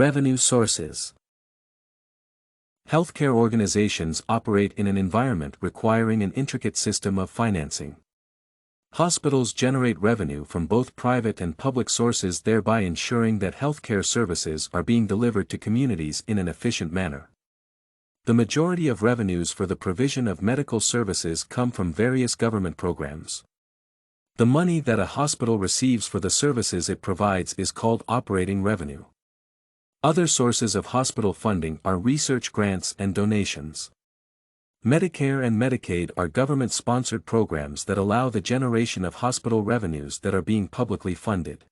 Revenue sources. Healthcare organizations operate in an environment requiring an intricate system of financing. Hospitals generate revenue from both private and public sources, thereby ensuring that healthcare services are being delivered to communities in an efficient manner. The majority of revenues for the provision of medical services come from various government programs. The money that a hospital receives for the services it provides is called operating revenue. Other sources of hospital funding are research grants and donations. Medicare and Medicaid are government-sponsored programs that allow the generation of hospital revenues that are being publicly funded.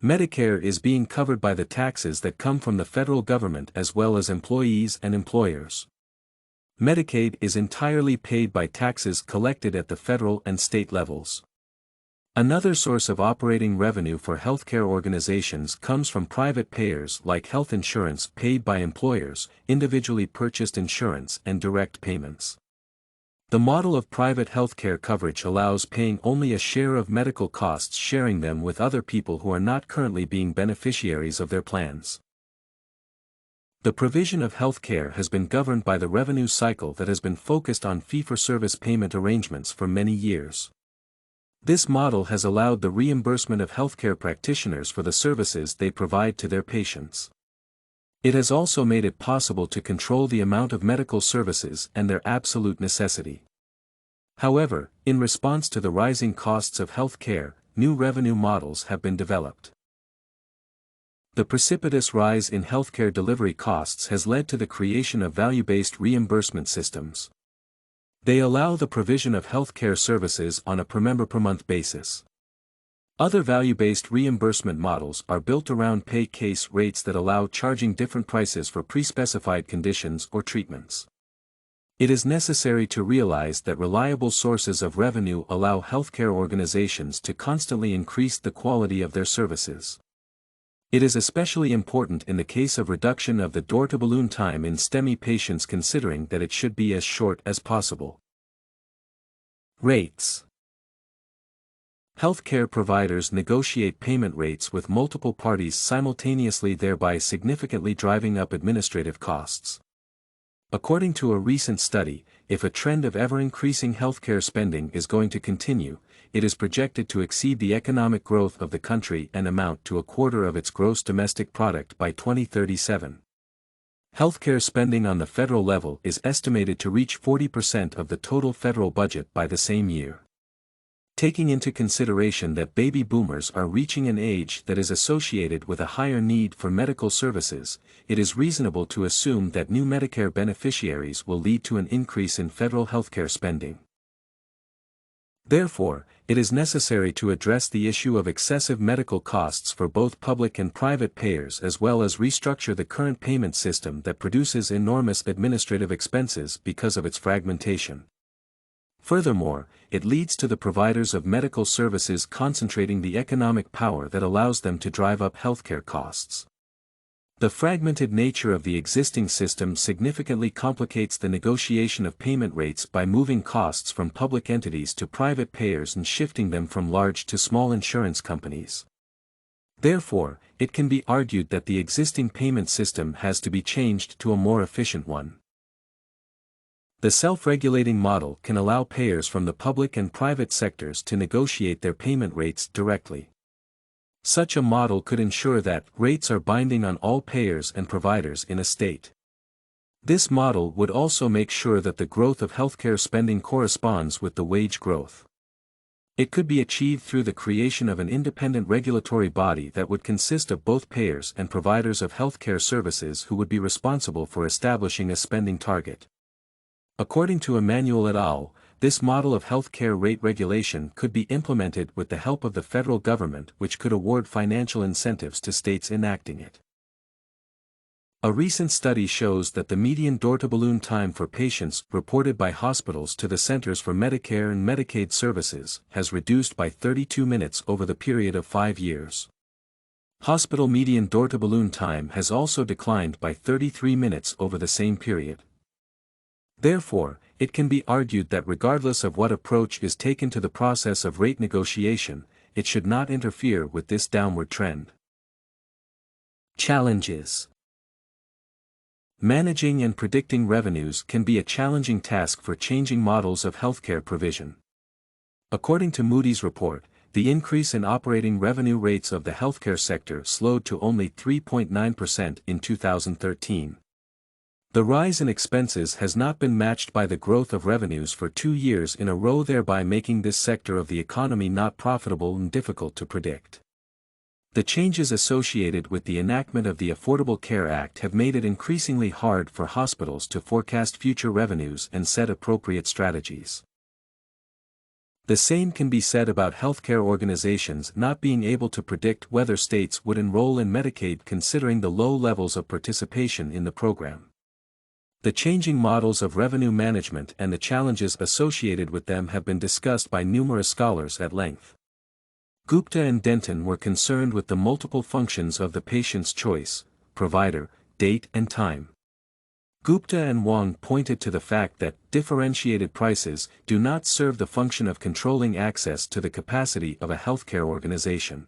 Medicare is being covered by the taxes that come from the federal government as well as employees and employers. Medicaid is entirely paid by taxes collected at the federal and state levels. Another source of operating revenue for healthcare organizations comes from private payers like health insurance paid by employers, individually purchased insurance and direct payments. The model of private healthcare coverage allows paying only a share of medical costs, sharing them with other people who are not currently being beneficiaries of their plans. The provision of healthcare has been governed by the revenue cycle that has been focused on fee-for-service payment arrangements for many years. This model has allowed the reimbursement of healthcare practitioners for the services they provide to their patients. It has also made it possible to control the amount of medical services and their absolute necessity. However, in response to the rising costs of healthcare, new revenue models have been developed. The precipitous rise in healthcare delivery costs has led to the creation of value-based reimbursement systems. They allow the provision of healthcare services on a per-member-per-month basis. Other value-based reimbursement models are built around pay case rates that allow charging different prices for pre-specified conditions or treatments. It is necessary to realize that reliable sources of revenue allow healthcare organizations to constantly increase the quality of their services. It is especially important in the case of reduction of the door-to-balloon time in STEMI patients, considering that it should be as short as possible. Rates. Healthcare providers negotiate payment rates with multiple parties simultaneously, thereby significantly driving up administrative costs. According to a recent study, if a trend of ever-increasing healthcare spending is going to continue, it is projected to exceed the economic growth of the country and amount to a quarter of its gross domestic product by 2037. Healthcare spending on the federal level is estimated to reach 40% of the total federal budget by the same year. Taking into consideration that baby boomers are reaching an age that is associated with a higher need for medical services, it is reasonable to assume that new Medicare beneficiaries will lead to an increase in federal healthcare spending. Therefore, it is necessary to address the issue of excessive medical costs for both public and private payers, as well as restructure the current payment system that produces enormous administrative expenses because of its fragmentation. Furthermore, it leads to the providers of medical services concentrating the economic power that allows them to drive up healthcare costs. The fragmented nature of the existing system significantly complicates the negotiation of payment rates by moving costs from public entities to private payers and shifting them from large to small insurance companies. Therefore, it can be argued that the existing payment system has to be changed to a more efficient one. The self-regulating model can allow payers from the public and private sectors to negotiate their payment rates directly. Such a model could ensure that rates are binding on all payers and providers in a state. This model would also make sure that the growth of healthcare spending corresponds with the wage growth. It could be achieved through the creation of an independent regulatory body that would consist of both payers and providers of healthcare services who would be responsible for establishing a spending target. According to Emanuel et al., this model of healthcare rate regulation could be implemented with the help of the federal government, which could award financial incentives to states enacting it. A recent study shows that the median door-to-balloon time for patients reported by hospitals to the Centers for Medicare and Medicaid Services has reduced by 32 minutes over the period of 5 years. Hospital median door-to-balloon time has also declined by 33 minutes over the same period. Therefore, it can be argued that regardless of what approach is taken to the process of rate negotiation, it should not interfere with this downward trend. Challenges. Managing and predicting revenues can be a challenging task for changing models of healthcare provision. According to Moody's report, the increase in operating revenue rates of the healthcare sector slowed to only 3.9% in 2013. The rise in expenses has not been matched by the growth of revenues for 2 years in a row, thereby making this sector of the economy not profitable and difficult to predict. The changes associated with the enactment of the Affordable Care Act have made it increasingly hard for hospitals to forecast future revenues and set appropriate strategies. The same can be said about healthcare organizations not being able to predict whether states would enroll in Medicaid considering the low levels of participation in the program. The changing models of revenue management and the challenges associated with them have been discussed by numerous scholars at length. Gupta and Denton were concerned with the multiple functions of the patient's choice, provider, date and time. Gupta and Wong pointed to the fact that differentiated prices do not serve the function of controlling access to the capacity of a healthcare organization.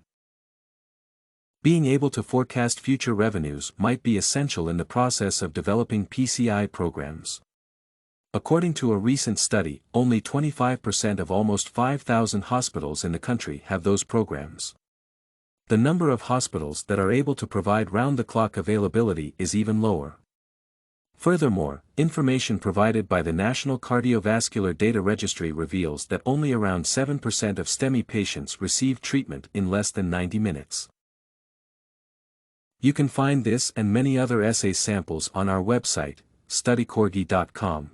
Being able to forecast future revenues might be essential in the process of developing PCI programs. According to a recent study, only 25% of almost 5,000 hospitals in the country have those programs. The number of hospitals that are able to provide round-the-clock availability is even lower. Furthermore, information provided by the National Cardiovascular Data Registry reveals that only around 7% of STEMI patients receive treatment in less than 90 minutes. You can find this and many other essay samples on our website, studycorgi.com.